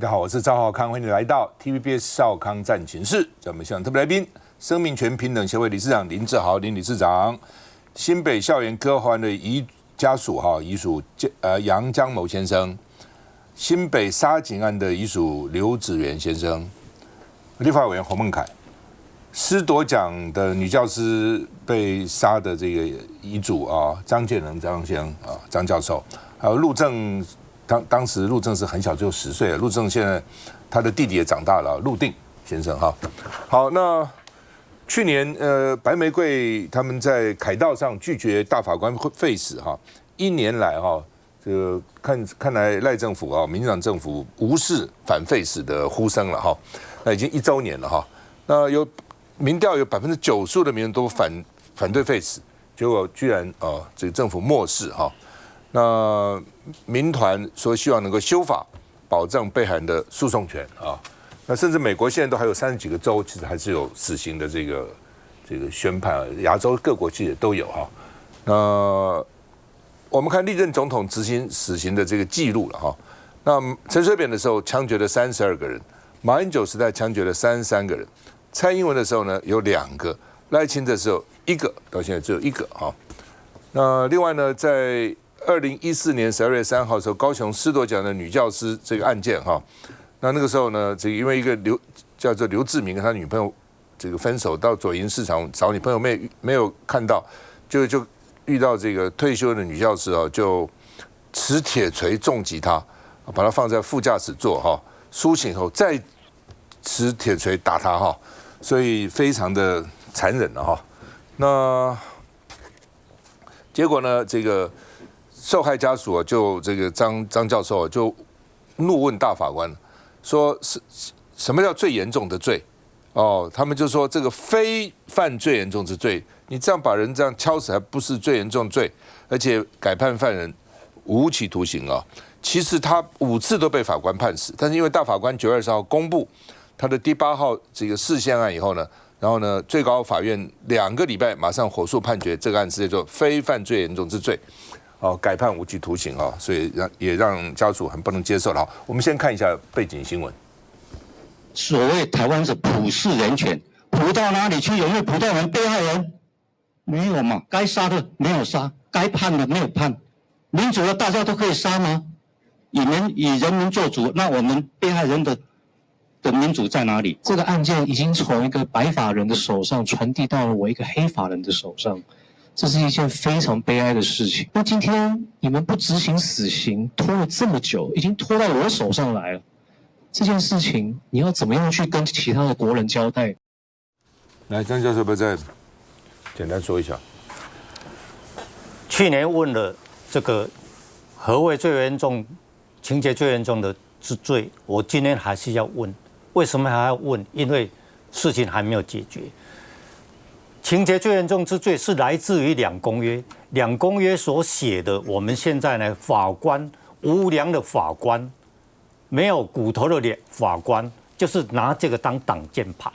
家好，我是赵浩康，欢迎你来到 TVBS 少康战情室。在我们现场特别来宾，生命权平等协会理事长林志豪林理事长，新北校园割喉案的遗家属遗属杨江某先生，新北杀警案的遗属刘子元先生，立法委员洪孟凯，师铎奖的女教师被杀的这个遗嘱张建仁张先生张教授，还有陆正。当时陆正是很小，只有10岁了。陆正现在他的弟弟也长大了，陆定先生哈。好，那去年白玫瑰他们在凯道上拒绝大法官废死哈，1年来这个看来赖政府民进党政府无视反废死的呼声了哈。那已经1周年了哈。那有民调有95%的民众都反对废死，结果居然这个政府漠视哈。那民团说希望能够修法，保障被害人的诉讼权那甚至美国现在都还有30几个州，其实还是有死刑的这个宣判，亚洲各国其实也都有哈。那我们看历任总统执行死刑的这个记录了哈。那陈水扁的时候枪决了32个人，马英九时代枪决了33个人，蔡英文的时候呢有2个，赖清德的时候1个，到现在只有1个哈。那另外呢，在2014年12月3号的时候，高雄师铎奖的女教师这个案件哈，那个时候呢，这个因为一个叫做刘志明跟他女朋友这个分手，到左营市场找女朋友没有看到，就遇到这个退休的女教师就持铁锤重击她，把她放在副驾驶座苏醒后再持铁锤打她所以非常的残忍了那结果呢，这个受害家属就这个张教授就怒问大法官，说什么叫最严重的罪？他们就说这个非犯最严重之罪，你这样把人这样敲死还不是最严重的罪，而且改判犯人无期徒刑其实他5次都被法官判死，但是因为大法官9月20号公布他的第8号这个释宪案以后呢，然后呢，最高法院2个礼拜马上火速判决这个案是叫做非犯最严重之罪。改判无期徒刑所以也让家属很不能接受了。我们先看一下背景新闻。所谓台湾是普世人权，普到哪里去？有没有普到我们被害人？没有嘛，该杀的没有杀，该判的没有判。民主的大家都可以杀吗？以人民做主，那我们被害人的民主在哪里？这个案件已经从一个白发人的手上传递到了我一个黑发人的手上。这是一件非常悲哀的事情。那今天你们不执行死刑，拖了这么久，已经拖到我手上来了。这件事情你要怎么样去跟其他的国人交代？来，张教授，不再简单说一下。去年问了这个何谓最严重、情节最严重的之罪，我今天还是要问，为什么还要问？因为事情还没有解决。情节最严重之罪是来自于2公约，2公约所写的。我们现在呢，法官无良的法官，没有骨头的法官，就是拿这个当挡箭牌。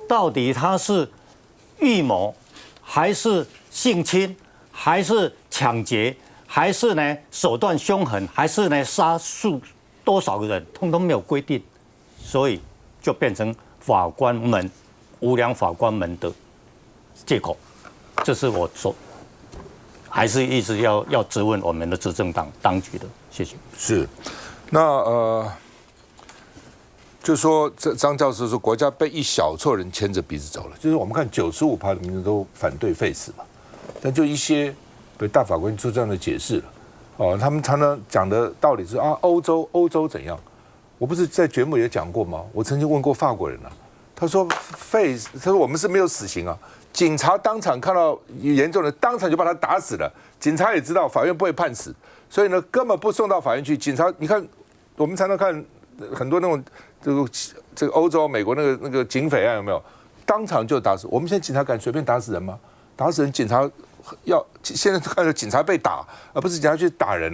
到底他是预谋，还是性侵，还是抢劫，还是呢手段凶狠，还是呢杀数多少个人，通通没有规定，所以就变成无良法官们的借口，这是我说，还是一直要质问我们的执政当局的，谢谢。是，那就说这张教授说，国家被一小撮人牵着鼻子走了，就是我们看95%的民众都反对废死嘛，但就一些被大法官做这样的解释了，他们常常讲的道理是欧洲怎样？我不是在节目也讲过吗？我曾经问过法国人他说我们是没有死刑警察当场看到严重的，当场就把他打死了。警察也知道法院不会判死，所以呢根本不送到法院去。警察，你看我们常常看很多那种这个欧洲、美国那个警匪案有没有？当场就打死。我们现在警察敢随便打死人吗？打死人，警察现在看到警察被打，而不是警察去打人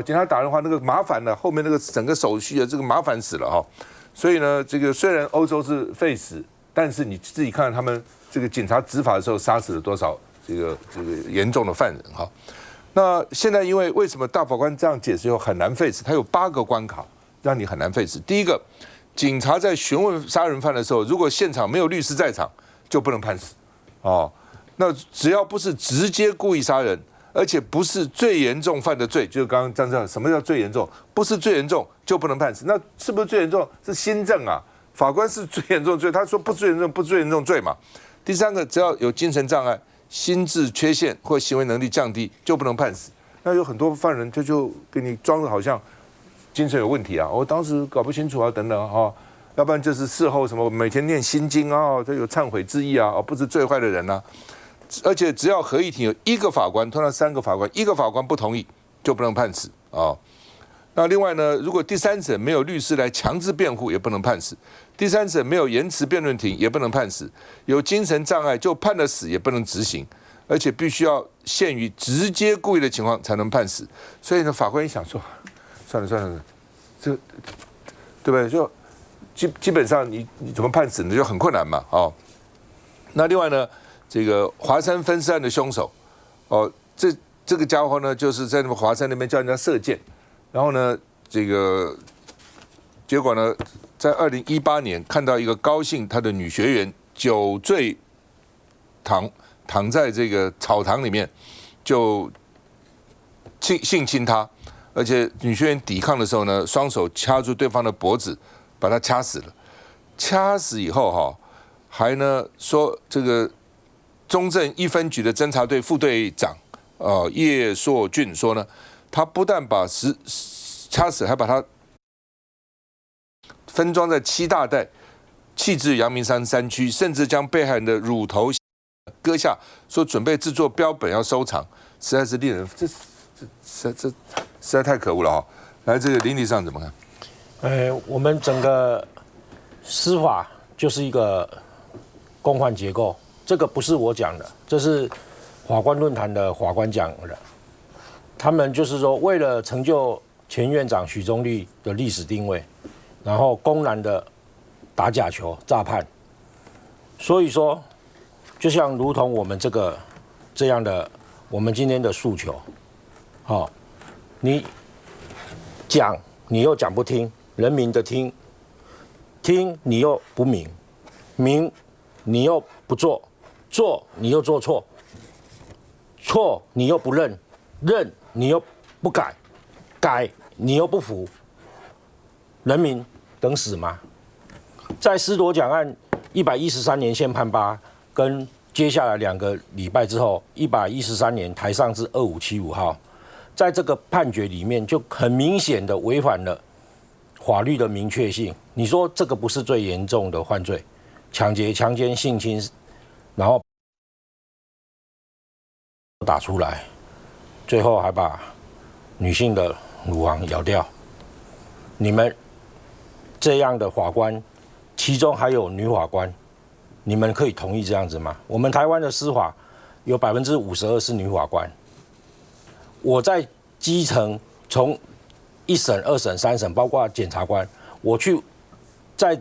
警察打人的话，那个麻烦了，后面那个整个手续这个麻烦死了所以呢，这个虽然欧洲是废死，但是你自己看他们这个警察执法的时候杀死了多少这个严重的犯人那现在因为什么大法官这样解释以后很难 face， 他有8个关卡让你很难 face。第一个，警察在询问杀人犯的时候，如果现场没有律师在场，就不能判死。哦，那只要不是直接故意杀人，而且不是最严重犯的罪，就是刚刚张教授，什么叫最严重？不是最严重就不能判死。那是不是最严重？是心证啊。法官是最严重的罪，他说不最严重，不最严重罪嘛。第三个，只要有精神障碍、心智缺陷或行为能力降低，就不能判死。那有很多犯人他就给你装的好像精神有问题啊，我当时搞不清楚啊，等等啊，要不然就是事后什么每天念心经啊，他有忏悔之意啊，不是最坏的人啊。而且只要合议庭有1个法官，通常3个法官，1个法官不同意就不能判死啊。那另外呢，如果第3审没有律师来强制辩护，也不能判死；第3审没有延迟辩论庭，也不能判死；有精神障碍就判了死，也不能执行，而且必须要限于直接故意的情况才能判死。所以呢，法官一想说，算了，这对不对？就基本上你怎么判死呢？就很困难嘛，哦。那另外呢，这个华山分尸案的凶手，哦，这个家伙呢，就是在那个华山那边叫人家射箭。然后呢，这个结果呢，在2018年看到一个高姓他的女学员酒醉躺在这个草堂里面，就性侵她，而且女学员抵抗的时候呢，双手掐住对方的脖子，把她掐死了。掐死以后哈，还呢说这个中正1分局的侦查队副队长叶硕俊说呢。他不但把掐死，还把它分装在7大袋，弃置阳明山山区，甚至将被害人的乳头割下，说准备制作标本要收藏，实在是令人这实在太可恶了哈！来，这个林理事长怎么看？我们整个司法就是一个共犯结构，这个不是我讲的，这是法官论坛的法官讲的。他们就是说，为了成就前院长许宗力的历史定位，然后公然的打假球、诈判。所以说，就像如同我们这样的，我们今天的诉求，你讲你又讲不听，人民的听你又不明你又不做你又做错你又不认你又不改你又不服，人民等死吗？在司铎奖案113年宪判8，跟接下来2个礼拜之后，113年抬上至2575号，在这个判决里面就很明显的违反了法律的明确性。你说这个不是最严重的犯罪，抢劫、强奸、性侵，然后打出来，最后还把女性的乳房咬掉。你们这样的法官，其中还有女法官，你们可以同意这样子吗？我们台湾的司法有52%是女法官。我在基层，从1审、2审、3审，包括检察官，我去在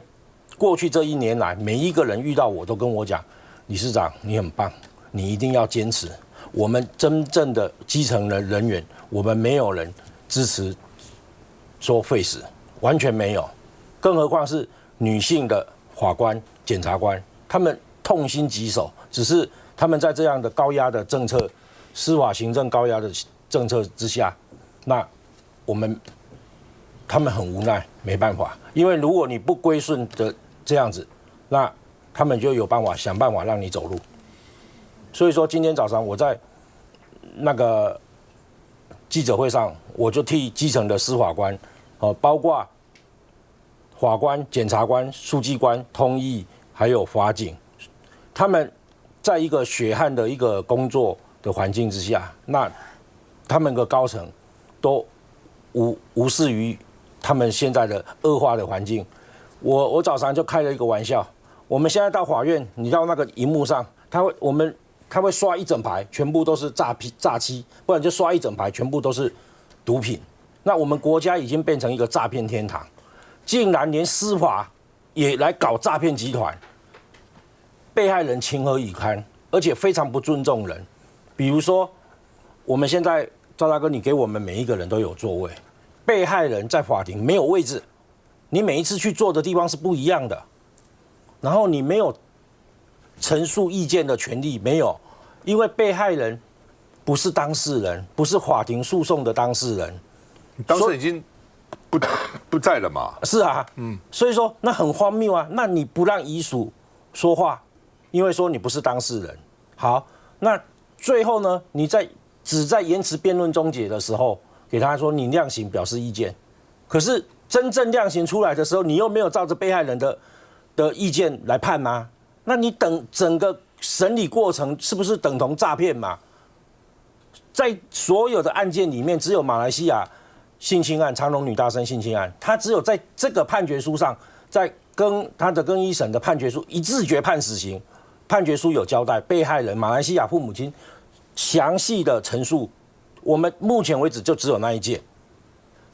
过去这1年来，每一个人遇到我都跟我讲，理事长你很棒，你一定要坚持。我们真正的基层的人员，我们没有人支持说废死，完全没有，更何况是女性的法官、检察官，他们痛心疾首，只是他们在这样的高压的政策、司法行政高压的政策之下，那他们很无奈，没办法，因为如果你不归顺的这样子，那他们就有想办法让你走路。所以说，今天早上我在那个记者会上，我就替基层的司法官，包括法官、检察官、书记官、通译，还有法警，他们在一个血汗的一个工作的环境之下，那他们的高层都无视于他们现在的恶化的环境。我早上就开了一个玩笑，我们现在到法院，你到那个荧幕上，他会刷一整排，全部都是诈欺，不然就刷一整排，全部都是毒品。那我们国家已经变成一个诈骗天堂，竟然连司法也来搞诈骗集团，被害人情何以堪，而且非常不尊重人。比如说，我们现在赵大哥，你给我们每一个人都有座位，被害人在法庭没有位置，你每一次去坐的地方是不一样的，然后你没有陈述意见的权利，没有，因为被害人不是当事人，不是法庭诉讼的当事人，当事人已经不在了嘛？是啊，所以说那很荒谬啊，那你不让遗属说话，因为说你不是当事人，好，那最后呢，你只在言辞辩论终结的时候，给他说你量刑表示意见，可是真正量刑出来的时候，你又没有照着被害人的意见来判吗？那你整个审理过程是不是等同诈骗嘛？在所有的案件里面，只有马来西亚性侵案、长荣女大生性侵案，他只有在这个判决书上，在他的更一审的判决书一致决判死刑，判决书有交代被害人马来西亚父母亲详细的陈述，我们目前为止就只有那一件。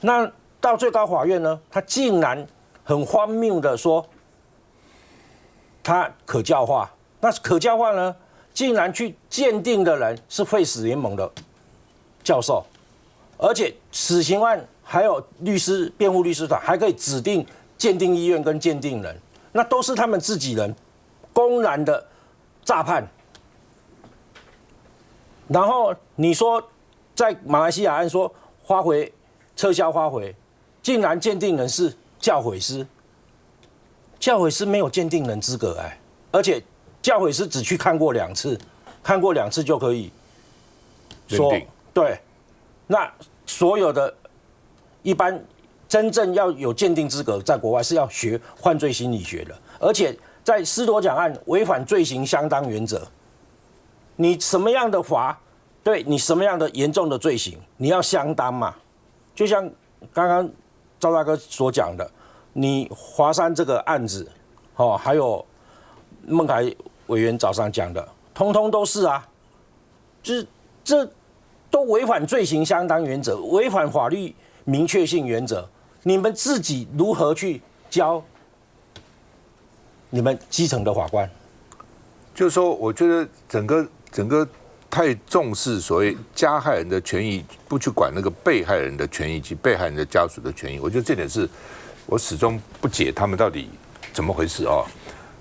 那到最高法院呢，他竟然很荒谬的说，他可教化。那可教化呢，竟然去鉴定的人是废死联盟的教授，而且死刑案还有辩护律师团还可以指定鉴定医院跟鉴定人，那都是他们自己人，公然的诈判。然后你说在马来西亚案说撤销花回，竟然鉴定人是教诲师，教诲师没有鉴定人资格而且教诲师只去看过2次，看过2次就可以说对。那所有的一般真正要有鉴定资格，在国外是要学犯罪心理学的，而且在斯多奖案违反罪行相当原则，你什么样的罚，对你什么样的严重的罪行，你要相当嘛。就像刚刚赵大哥所讲的，你华山这个案子，还有孟凯委员早上讲的，通通都是啊，就是这都违反罪行相当原则，违反法律明确性原则。你们自己如何去教你们基层的法官？就是说，我觉得整个太重视所谓加害人的权益，不去管那个被害人的权益及被害人的家属的权益。我觉得这点是我始终不解他们到底怎么回事啊。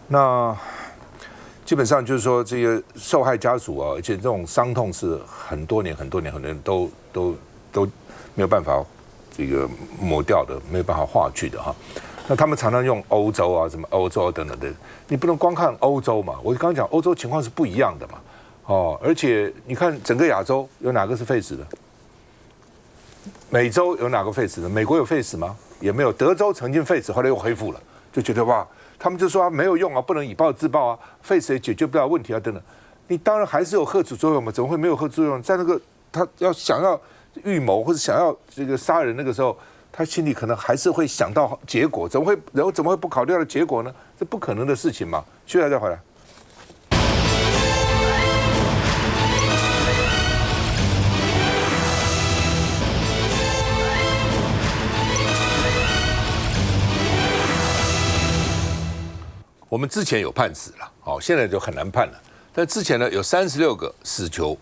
那基本上就是说，这个受害家属啊，而且这种伤痛是很多年都没有办法这个抹掉的，没有办法化去的哈。那他们常常用欧洲啊、什么欧洲等等的，你不能光看欧洲嘛。我刚刚讲欧洲情况是不一样的嘛。而且你看整个亚洲有哪个是废死的？美洲有哪个废死的？美国有废死吗？也没有。德州曾经废死，后来又恢复了，就觉得哇，他们就说没有用啊，不能以暴制暴啊，废死也解决不了问题啊，等等。你当然还是有吓阻作用嘛，怎么会没有吓阻作用？在那个他想要预谋或者想要这个杀人那个时候，他心里可能还是会想到结果，人怎么会不考虑到结果呢？这不可能的事情嘛。休息再回来。我们之前有判死了，现在就很难判了。但之前呢，有36个死囚，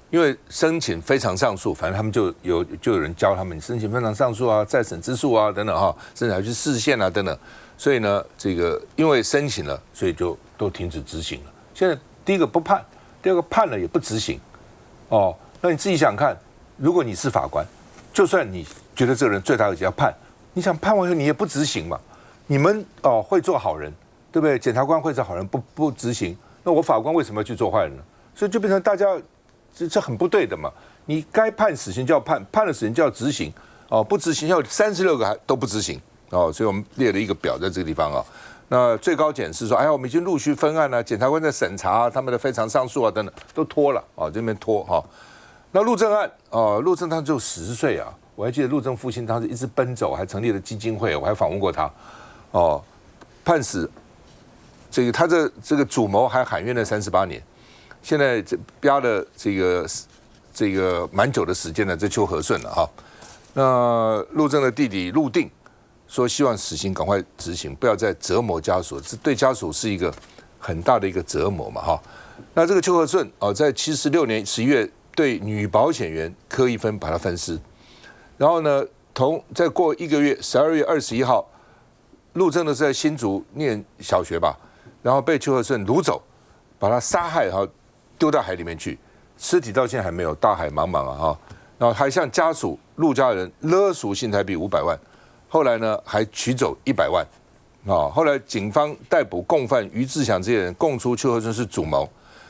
因为申请非常上诉，反正他们就有人教他们申请非常上诉啊、再审之诉啊等等甚至还去释宪啊等等。所以呢，这个因为申请了，所以就都停止执行了。现在第一个不判，第二个判了也不执行。那你自己想看，如果你是法官，就算你觉得这个人罪大恶极要判，你想判完以后你也不执行嘛？你们会做好人。对不对？检察官会是好人，不执行，那我法官为什么要去做坏人呢？所以就变成大家这很不对的嘛。你该判死刑就要判，判了死刑就要执行，不执行要36个都不执行，所以我们列了一个表在这个地方那最高检是说，我们已经陆续分案了，检察官在审查他们的非常上诉啊等等，都拖了这边拖那陆正案陆正他只有10岁啊，我还记得陆正父亲当时一直奔走，还成立了基金会，我还访问过他判死。他这个主谋还喊冤了38年，现在压了这个蛮久的时间了，这邱和顺了那陆正的弟弟陆定说，希望死刑赶快执行，不要再折磨家属，这对家属是一个很大的一个折磨嘛那这个邱和顺在76年11月对女保险员柯一芬把他分尸。然后呢，再过1个月，12月21号，陆正的是在新竹念小学吧，然后被邱和顺掳走，把他杀害，然后丢到海里面去，尸体到现在还没有，大海茫茫啊哈。然后还向家属陆家人勒赎新台币500万，后来呢还取走100万。后来警方逮捕共犯于志祥这些人，供出邱和顺是主谋，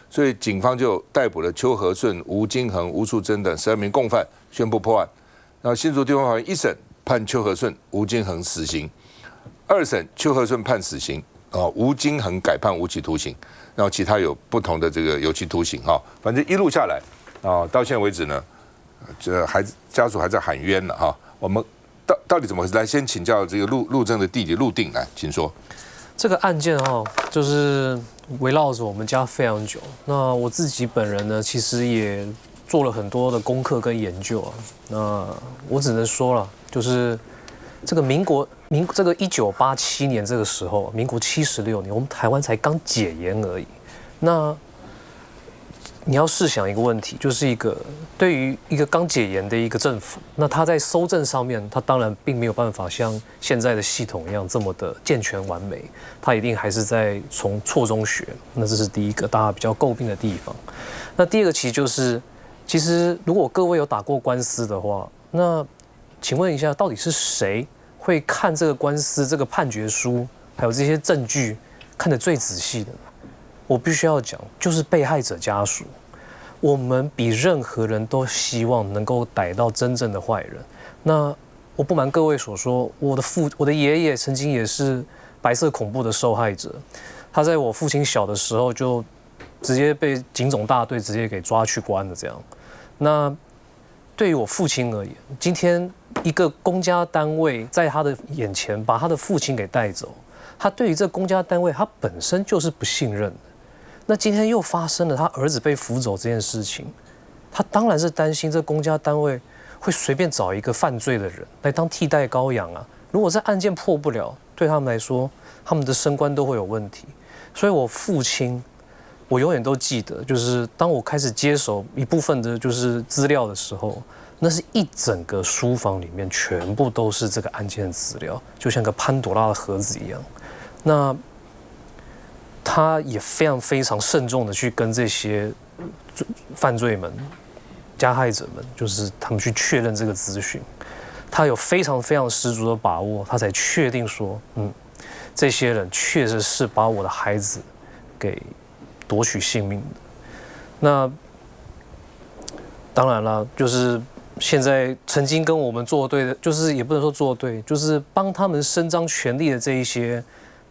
所以警方就逮捕了邱和顺、吴金恒、吴淑珍等12名共犯，宣布破案。然后新竹地方法院1审判邱和顺、吴金恒死刑，2审邱和顺判死刑，吴金恒改判无期徒刑，然后其他有不同的这个有期徒刑哈，反正一路下来到现在为止呢，这家属还在喊冤了哈。我们到底怎么回事？来，先请教这个陆正的弟弟陆定来，请说。这个案件就是围绕着我们家非常久。那我自己本人呢，其实也做了很多的功课跟研究啊。那我只能说了，就是这个这个1987年这个时候，民国76年，我们台湾才刚解严而已。那你要试想一个问题，就是对于一个刚解严的一个政府，那他在搜证上面，他当然并没有办法像现在的系统一样这么的健全完美，他一定还是在从错中学。那这是第一个大家比较诟病的地方。那第二个其实如果各位有打过官司的话，那请问一下，到底是谁会看这个官司、这个判决书，还有这些证据看得最仔细的呢？我必须要讲，就是被害者家属。我们比任何人都希望能够逮到真正的坏人。那我不瞒各位所说，我的爷爷曾经也是白色恐怖的受害者。他在我父亲小的时候就直接被警总大队直接给抓去关了这样。那对于我父亲而言，今天一个公家单位在他的眼前把他的父亲给带走，他对于这公家单位他本身就是不信任的。那今天又发生了他儿子被扶走这件事情，他当然是担心这公家单位会随便找一个犯罪的人来当替代羔羊啊。如果这案件破不了，对他们来说，他们的升官都会有问题。所以我父亲，我永远都记得，就是当我开始接手一部分的就是资料的时候，那是一整个书房里面全部都是这个案件的资料，就像个潘朵拉的盒子一样。那他也非常非常慎重的去跟这些犯罪们、加害者们，就是他们去确认这个资讯。他有非常非常十足的把握，他才确定说，这些人确实是把我的孩子给夺取性命的。那当然了，就是现在曾经跟我们作对的，就是也不能说作对，就是帮他们伸张权利的这一些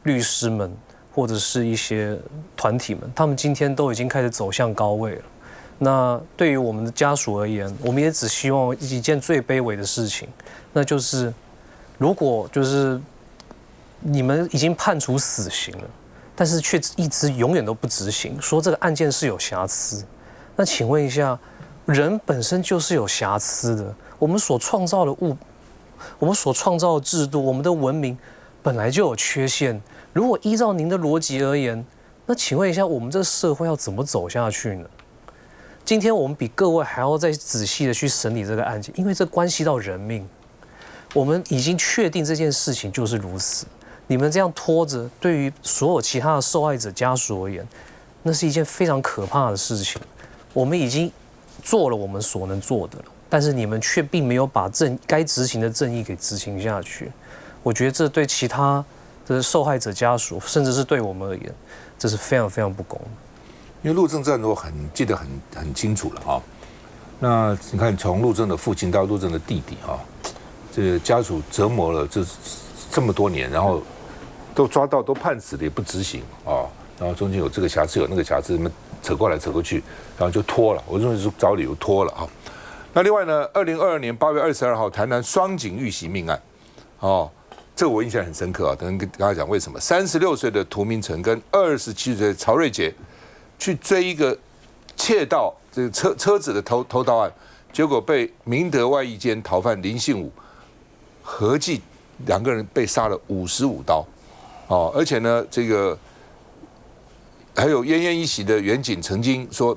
律师们。或者是一些团体们，他们今天都已经开始走向高位了。那对于我们的家属而言，我们也只希望一件最卑微的事情，那就是如果就是你们已经判处死刑了，但是却一直永远都不执行，说这个案件是有瑕疵。那请问一下，人本身就是有瑕疵的，我们所创造的我们所创造的制度，我们的文明本来就有缺陷。如果依照您的逻辑而言，那请问一下，我们这个社会要怎么走下去呢？今天我们比各位还要再仔细的去审理这个案件，因为这关系到人命。我们已经确定这件事情就是如此。你们这样拖着，对于所有其他的受害者家属而言，那是一件非常可怕的事情。我们已经做了我们所能做的了，但是你们却并没有把该执行的正义给执行下去。我觉得这对其他的受害者家属，甚至是对我们而言，这是非常非常不公的。因为陆正战我记得很清楚了哈。那你看，从陆正的父亲到陆正的弟弟哈，这个家属折磨了这么多年，然后都抓到都判死了也不执行啊，然后中间有这个瑕疵有那个瑕疵，扯过来扯过去，然后就拖了。我认为是找理由拖了啊。那另外呢，2022年8月22号，台南双井遇袭命案，这个我印象很深刻啊。等跟大家讲为什么，36岁的涂明成跟27岁的曹瑞杰去追一个窃盗这个车子的偷盗案，结果被明德外役监逃犯林信武合计2个人被杀了55刀，而且呢，这个还有奄奄一息的远警曾经说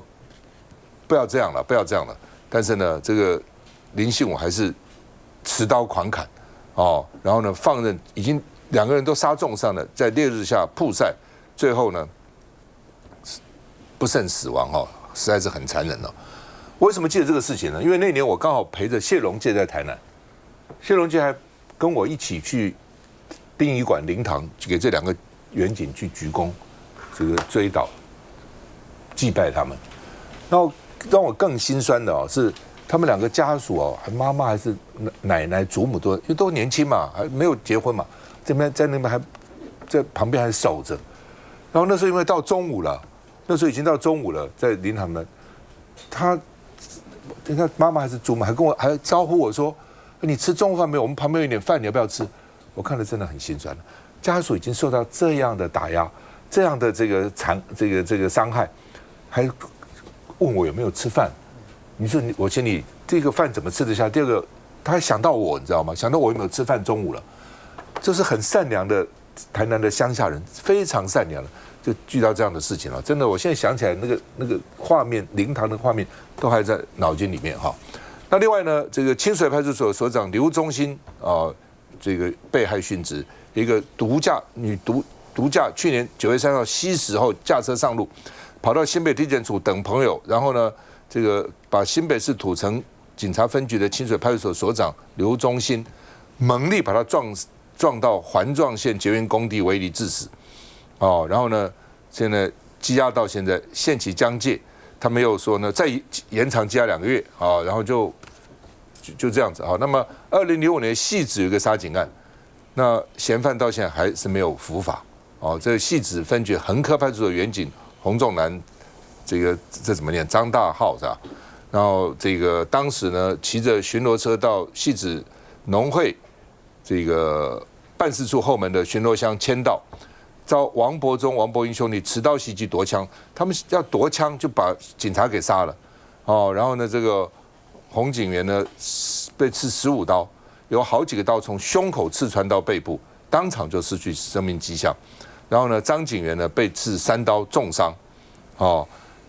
不要这样了，不要这样了。但是呢，这个林信武还是持刀狂砍，哦，然后呢放任，已经2个人都杀重伤了，在烈日下曝晒，最后呢不慎死亡哦，实在是很残忍哦。我为什么记得这个事情呢？因为那年我刚好陪着谢龙介在台南，谢龙介还跟我一起去殡仪馆灵堂给这2个远警去鞠躬，这个追悼祭拜他们。然后让我更心酸的哦，是他们2个家属哦，妈妈还是奶奶、祖母都，因为都年轻嘛，还没有结婚嘛，这边在那边还在旁边还守着。然后那时候因为到中午了，那时候已经到中午了，在灵堂们，他妈妈还是祖母还招呼我说：“你吃中午饭没有？我们旁边有一点饭，你要不要吃？”我看了真的很心酸。家属已经受到这样的打压，这样的这个伤害，还问我有没有吃饭。你说我心里这个饭怎么吃得下？第二个，他还想到我，你知道吗？想到我有没有吃饭中午了。这是很善良的台南的乡下人，非常善良了，就遇到这样的事情了。真的，我现在想起来那个画面，灵堂的画面都还在脑筋里面哈。那另外呢，这个清水派出所所长刘忠心这个被害殉职，一个独驾去年9月3号西时后驾车上路，跑到新北地检署等朋友，然后呢，这个把新北市土城警察分局的清水派出所所长刘忠心猛力把他撞到环状线捷运工地围篱致死，然后呢，现在羁押到现在，限期将届，他们又说呢再延长羁押2个月然后就这样子那么2005年汐止有一个杀警案，那嫌犯到现在还是没有伏法这个汐止分局横科派出所员警洪仲南，这怎么念？张大浩是吧？然后这个当时呢骑着巡逻车到汐止农会这个办事处后门的巡逻箱签到，遭王伯忠、王伯英兄弟持刀袭击夺枪，他们要夺枪就把警察给杀了然后呢这个洪警员呢被刺15刀，有好几个刀从胸口刺穿到背部，当场就失去生命迹象。然后呢，张警员呢被刺3刀重伤，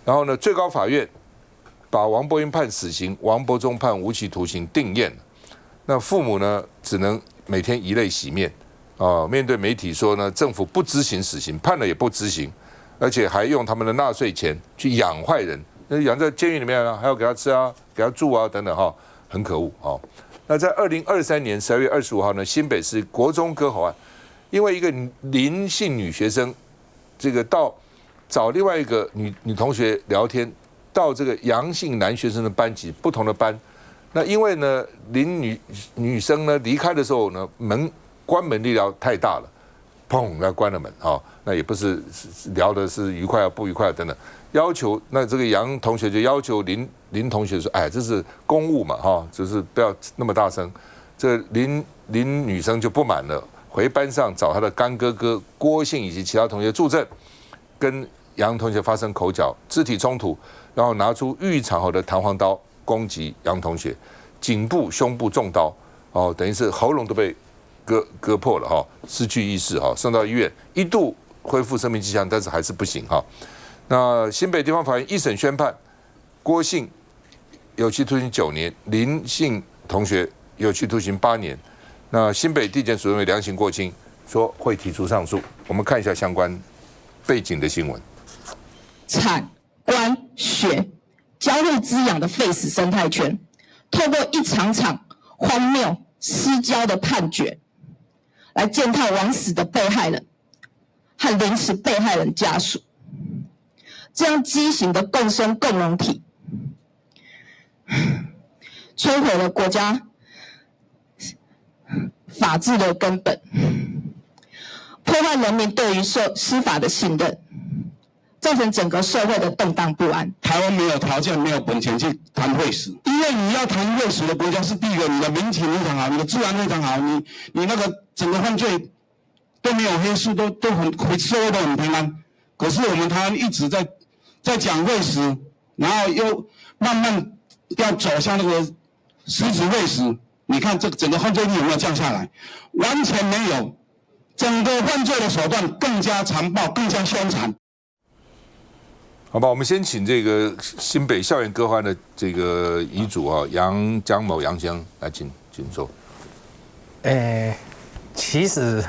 然后呢，最高法院把王伯英判死刑，王伯忠判无期徒刑定谳。那父母呢只能每天以泪洗面面对媒体说呢，政府不执行死刑，判了也不执行，而且还用他们的纳税钱去养坏人。养在监狱里面还要给他吃给他住等等很可恶那在2023年12月25号呢，新北市国中割喉案，因为一个林姓女学生，这个到找另外一个女同学聊天，到这个杨姓男学生的班级，不同的班，那因为呢林女生呢离开的时候呢，关门力量太大了，砰，那关了门那也不是聊的是愉快不愉快等等。要求那这个杨同学就要求林同学说，哎，这是公务嘛就是不要那么大声。这林女生就不满了，回班上找她的干哥哥郭姓以及其他同学助阵，跟杨同学发生口角、肢体冲突，然后拿出预藏好的弹簧刀攻击杨同学，颈部、胸部中刀等于是喉咙都被割破了失去意识送到医院，一度恢复生命迹象，但是还是不行那新北地方法院一审宣判，郭姓有期徒刑9年，林姓同学有期徒刑8年。那新北地检署认为量刑过轻，说会提出上诉。我们看一下相关背景的新闻。产、官、学交互滋养的废死生态圈，透过一场场荒谬失焦的判决，来践踏枉死的被害人和凌迟被害人家属。这样畸形的共生共荣体，摧毁了国家法治的根本，破坏人民对于司法的信任，造成整个社会的动荡不安。台湾没有条件、没有本钱去谈会史，因为你要谈会史的国家是第一个，你的民情非常好，你的治安非常好，你那个整个犯罪都没有黑数，都很社会都很平安。可是我们台湾一直在讲会史，然后又慢慢要走向那个实质会史。你看这整个犯罪率有没有降下来？完全没有，整个犯罪的手段更加残暴，更加凶残。好吧，我们先请这个新北校园歌欢的这个遗嘱啊，江某杨先生来请说。其实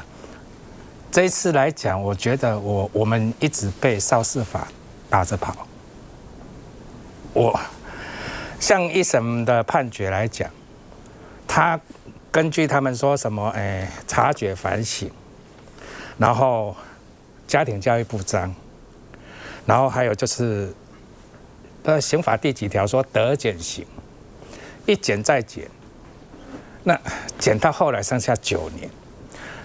这一次来讲，我觉得我们一直被少事法打着跑。像一审的判决来讲，他根据他们说什么，察觉反省，然后家庭教育不彰，然后还有就是刑法第几条说得减刑，一减再减，那减到后来剩下9年。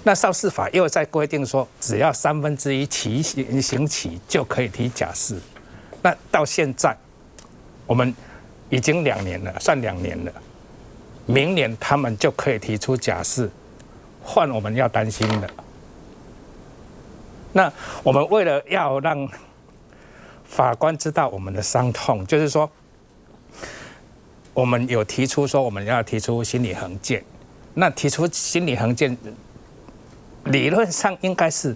那少事法又在规定说，只要1/3期刑期就可以提假释。那到现在，我们已经2年了，算2年了。明年他们就可以提出假释，换我们要担心的。那我们为了要让法官知道我们的伤痛，就是说，我们有提出说我们要提出心理衡鉴。那提出心理衡鉴，理论上应该是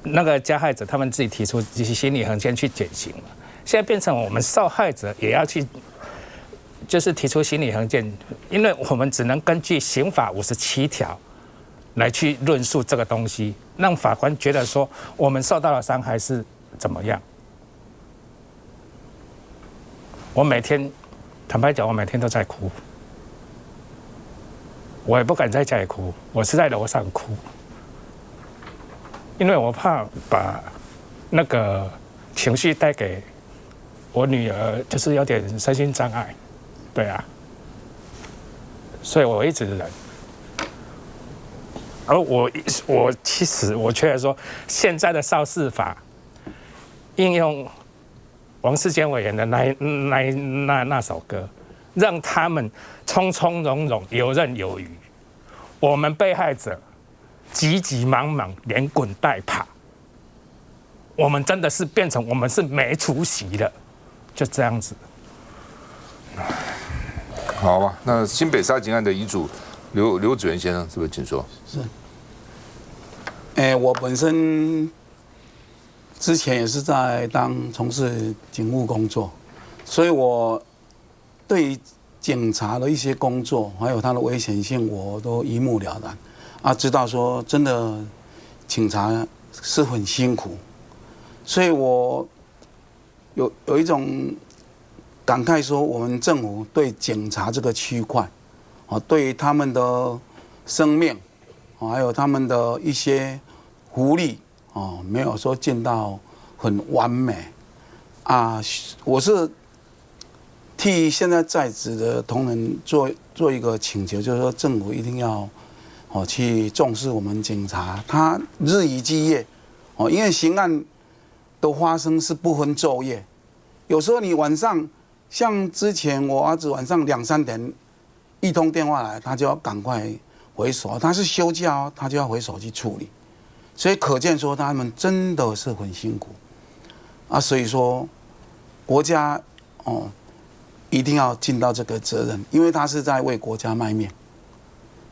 那个加害者他们自己提出心理衡鉴去减刑了。现在变成我们受害者也要去，就是提出心理衡鉴，因为我们只能根据刑法57条来去论述这个东西，让法官觉得说我们受到的伤害是怎么样。我每天，坦白讲，我每天都在哭，我也不敢在家里哭，我是在楼上哭，因为我怕把那个情绪带给我女儿，就是有点身心障碍，对啊，所以我一直忍。而其实我觉得说，现在的少事法应用王世坚委员的那首歌，让他们从从容容、游刃有余，我们被害者急急忙忙、连滚带爬，我们真的是变成我们是没出息的，就这样子。好吧，那新北杀警案的遗嘱，刘子元先生是不是请说？是。我本身之前也是在从事警务工作，所以我对警察的一些工作还有它的危险性，我都一目了然啊，知道说真的警察是很辛苦，所以我有一种感慨说，我们政府对警察这个区块，对他们的生命，还有他们的一些福利，没有说尽到很完美啊。我是替现在在职的同仁做一个请求，就是说政府一定要去重视我们警察，他日以继夜，因为刑案的发生是不分昼夜，有时候你晚上。像之前我儿子晚上2、3点一通电话来，他就要赶快回所，他是休假他就要回所去处理，所以可见说他们真的是很辛苦啊。所以说国家一定要尽到这个责任，因为他是在为国家卖命。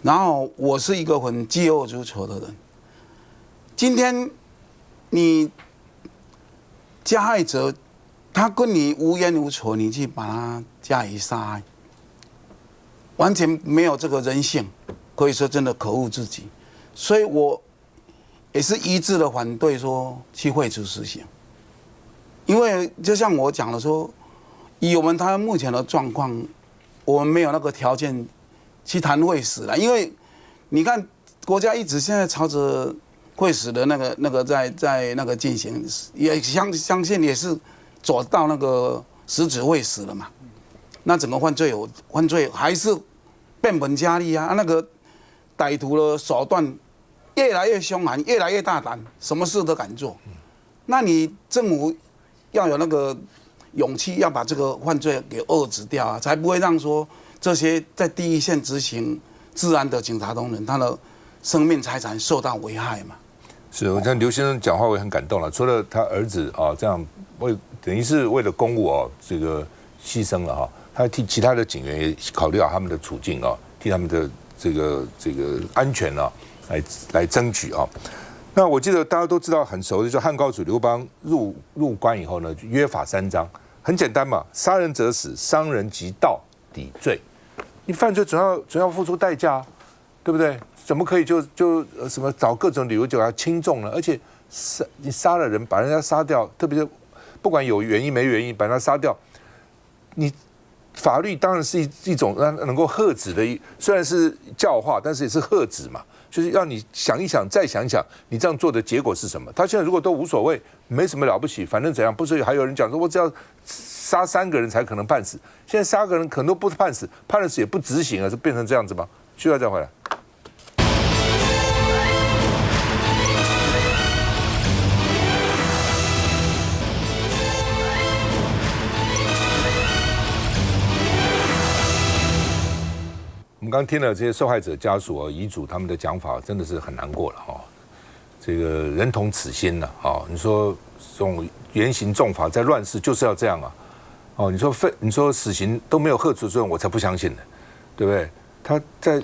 然后我是一个很嫉恶如仇的人，今天你加害者。他跟你无冤无仇，你去把他加以杀害，完全没有这个人性，可以说真的可恶至极。所以我也是一致的反对说去废除死刑，因为就像我讲的说，以我们台湾目前的状况，我们没有那个条件去谈废死了，因为你看国家一直现在朝着废死的那个在那个进行，也相信也是。走到那个实质会死了嘛？那整个犯罪还是变本加厉啊！那个歹徒的手段越来越凶悍，越来越大胆，什么事都敢做。那你政府要有那个勇气，要把这个犯罪给遏制掉啊，才不会让说这些在第一线执行治安的警察同仁，他的生命财产受到危害嘛。是，我看刘先生讲话我也很感动了。除了他儿子这样等于是为了公务这个牺牲了哈，他替其他的警员也考虑到他们的处境替他们的这个安全来争取啊。那我记得大家都知道很熟的，就汉高祖刘邦入关以后呢，约法3章，很简单嘛，杀人者死，伤人及盗抵罪。你犯罪总要付出代价，对不对？怎么可以就什么找各种理由就要轻重呢？而且你杀了人，把人家杀掉，特别是不管有原因没原因，把他杀掉，你法律当然是一种能够遏止的，虽然是教化，但是也是遏止嘛，就是让你想一想，再想一想，你这样做的结果是什么？他现在如果都无所谓，没什么了不起，反正怎样，不是还有人讲说我只要杀3个人才可能判死，现在杀个人可能都不判死，判了死也不执行了，是变成这样子吗？需要再回来。我们刚听了这些受害者家属遗族他们的讲法，真的是很难过了哈。这个人同此心呐，你说这种严刑重罚在乱世就是要这样啊，你说死刑都没有吓阻作用，我才不相信呢，对不对？他在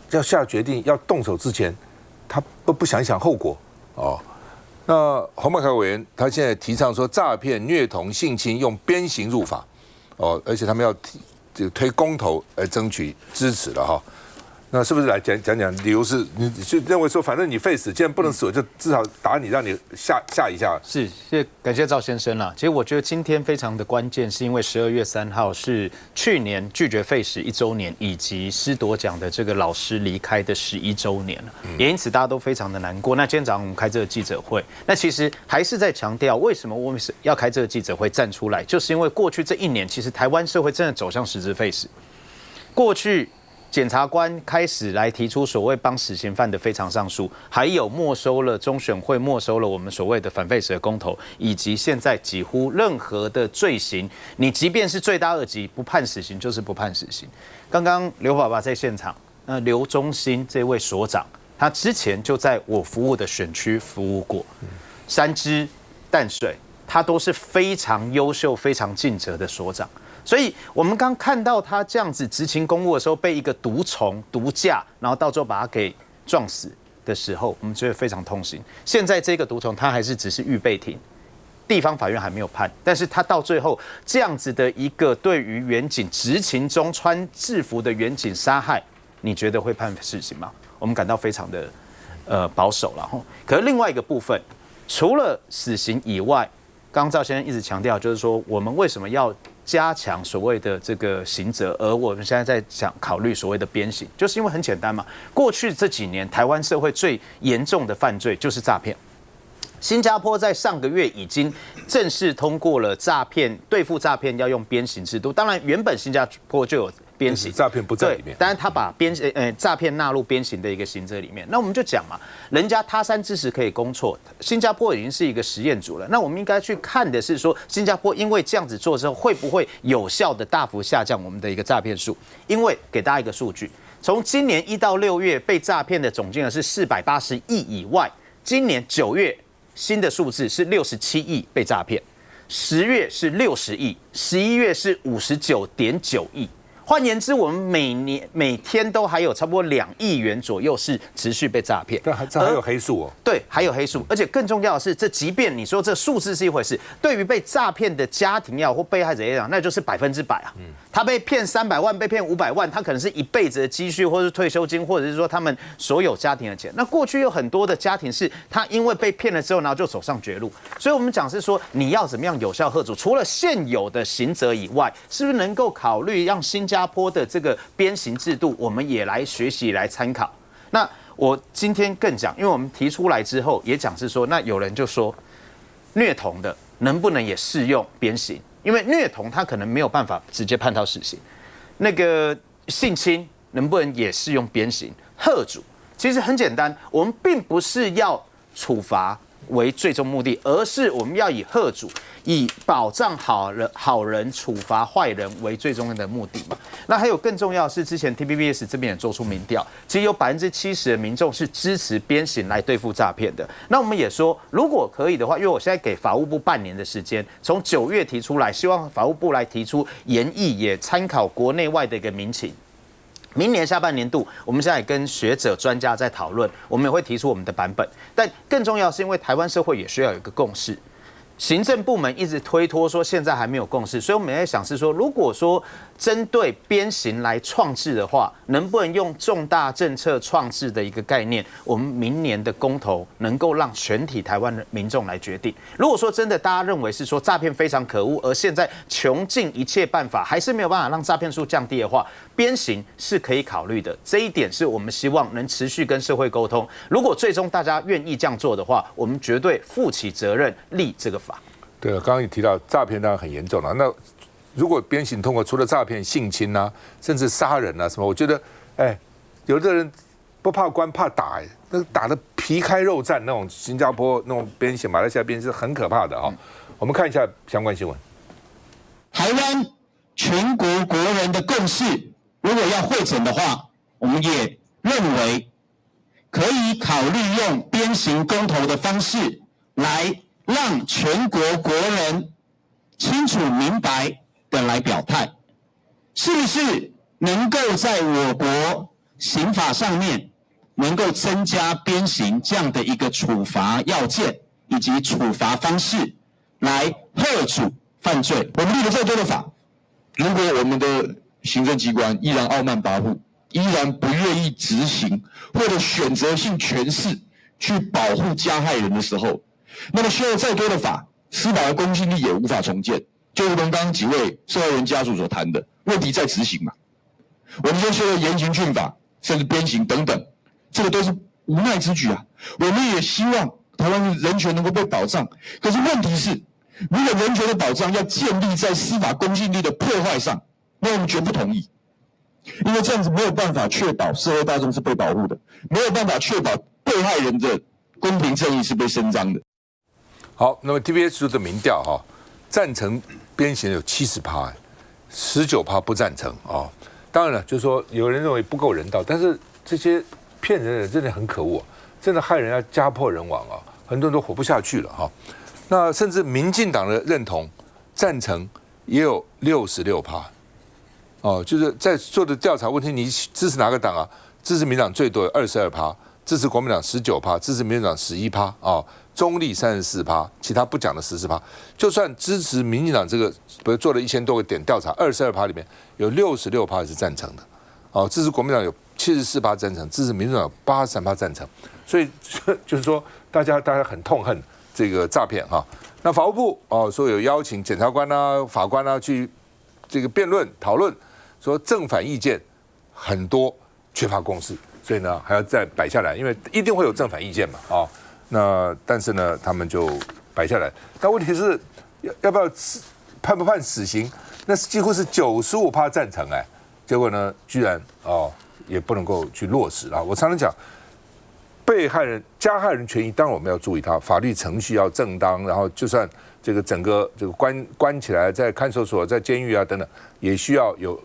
要下决定要动手之前，他都不想一想后果哦。那洪孟楷委员他现在提倡说，诈骗、虐童、性侵用鞭刑入法哦，而且他们要推公投来争取支持了哈。那是不是来讲理由是，你就认为说，反正你废死，既然不能死，我就至少打你，让你吓一下。是，感谢赵先生啦。其实我觉得今天非常的关键，是因为12月3号是去年拒绝废死1周年，以及师铎奖的这个老师离开的11周年了，也因此大家都非常的难过。那今天早上我们开这个记者会，那其实还是在强调，为什么我们要开这个记者会站出来，就是因为过去这1年，其实台湾社会真的走向实质废死。过去检察官开始来提出所谓帮死刑犯的非常上诉，还有没收了中选会，没收了我们所谓的反废死的公投，以及现在几乎任何的罪行，你即便是罪大恶极，不判死刑就是不判死刑。刚刚刘爸爸在现场，刘忠兴这位所长，他之前就在我服务的选区服务过，三芝、淡水，他都是非常优秀、非常尽责的所长。所以我们刚看到他这样子执勤公务的时候，被一个毒虫毒驾，然后到最后把他给撞死的时候，我们觉得非常痛心。现在这个毒虫他还是只是预备庭，地方法院还没有判，但是他到最后这样子的一个对于远警执勤中穿制服的远警杀害，你觉得会判死刑吗？我们感到非常的保守了哈。可是另外一个部分，除了死刑以外，刚刚赵先生一直强调，就是说我们为什么要加强所谓的这个刑责，而我们现在在想考虑所谓的鞭刑，就是因为很简单嘛。过去这几年，台湾社会最严重的犯罪就是诈骗。新加坡在上个月已经正式通过了对付诈骗要用鞭刑制度。当然，原本新加坡就有鞭刑，诈骗不在里面。当然，他把诈骗纳入鞭刑的一个刑责里面。那我们就讲嘛，人家他山之石可以攻错，新加坡已经是一个实验组了。那我们应该去看的是说，新加坡因为这样子做之后，会不会有效的大幅下降我们的一个诈骗数？因为给大家一个数据，从今年1到6月被诈骗的总金额是480亿以外，今年9月新的数字是67亿被诈骗，10月是60亿，11月是59.9亿。换言之，我们每天都还有差不多2亿元左右是持续被诈骗，这还有黑数哦。对，还有黑数，而且更重要的是，这即便你说这数字是一回事，对于被诈骗的家庭也好或被害者也好，那就是100%啊。他被骗300万，被骗500万，他可能是一辈子的积蓄，或者是退休金，或者是说他们所有家庭的钱。那过去有很多的家庭是他因为被骗了之后，然后就走上绝路。所以我们讲是说，你要怎么样有效吓阻？除了现有的刑责以外，是不是能够考虑让新加坡的这个鞭刑制度，我们也来学习来参考？那我今天更讲，因为我们提出来之后，也讲是说，那有人就说，虐童的能不能也适用鞭刑？因为虐童他可能没有办法直接判到死刑，那个性侵能不能也适用鞭刑？吓阻其实很简单，我们并不是要处罚为最终目的，而是我们要以吓阻、以保障好人、处罚坏人为最重要的目的嘛。那还有更重要的是，之前 TVBS 这边也做出民调，其实有70%的民众是支持鞭刑来对付诈骗的。那我们也说，如果可以的话，因为我现在给法务部半年的时间，从9月提出来，希望法务部来提出研议，也参考国内外的一个民情。明年下半年度，我们现在也跟学者专家在讨论，我们也会提出我们的版本。但更重要是因为台湾社会也需要有一个共识。行政部门一直推脱说现在还没有共识，所以我们也在想是说，如果说针对鞭刑来创制的话，能不能用重大政策创制的一个概念，我们明年的公投能够让全体台湾的民众来决定。如果说真的大家认为是说诈骗非常可恶，而现在穷尽一切办法还是没有办法让诈骗数降低的话，鞭刑是可以考虑的。这一点是我们希望能持续跟社会沟通。如果最终大家愿意这样做的话，我们绝对负起责任，立这个法。对了，刚刚也提到诈骗当然很严重了。那如果鞭刑通过，除了诈骗、性侵啊，甚至杀人啊什么，我觉得，有的人不怕关怕打，那打得皮开肉绽那种，新加坡那种鞭刑、马来西亚鞭刑是很可怕的啊。我们看一下相关新闻。台湾全国国人的共识，如果要会诊的话，我们也认为可以考虑用鞭刑公投的方式来让全国国人清楚明白的来表态，是不是能够在我国刑法上面能够增加鞭刑这样的一个处罚要件以及处罚方式，来遏阻犯罪。我们立了再多的法，如果我们的行政机关依然傲慢跋扈，依然不愿意执行，或者选择性诠释去保护加害人的时候，那么修了再多的法，司法的公信力也无法重建。就如同刚刚几位受害人家属所谈的，问题在执行嘛。我们先修了严刑峻法，甚至鞭刑等等，这个都是无奈之举啊。我们也希望台湾的人权能够被保障，可是问题是，如果人权的保障要建立在司法公信力的破坏上，那我们绝不同意，因为这样子没有办法确保社会大众是被保护的，没有办法确保被害人的公平正义是被伸张的。好，那么 TBS 做的民调哈，赞成鞭刑有70%，19%不赞成啊。当然了，就是说有人认为不够人道，但是这些骗人的人真的很可恶，真的害人要家破人亡啊，很多人都活不下去了哈。那甚至民进党的认同赞成也有66%，哦，就是在做的调查问题，你支持哪个党啊？支持民党最多有22%，支持国民党19%，支持民进党11%啊。中立34%，其他不讲的14%。就算支持民进党这个，比如做了1000多个点调查，22%里面有66%是赞成的，哦，支持国民党有74%赞成，支持民进党有83%赞成。所以就是说，大家很痛恨这个诈骗哈。那法务部说有邀请检察官啊、法官啊去这个辩论讨论，说正反意见很多，缺乏共识，所以呢还要再摆下来，因为一定会有正反意见嘛啊。那但是呢，他们就摆下来。但问题是，要不要判不判死刑？那几乎是95%赞成结果呢，居然也不能够去落实啊。我常常讲，被害人、加害人权益，当然我们要注意它，法律程序要正当，然后就算这个整个这个关起来，在看守所、在监狱啊等等，也需要有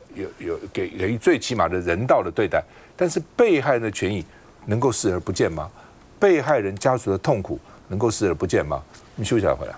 给予最起码的人道的对待。但是被害人的权益能够视而不见吗？被害人家属的痛苦能够视而不见吗？我们休息一下回来。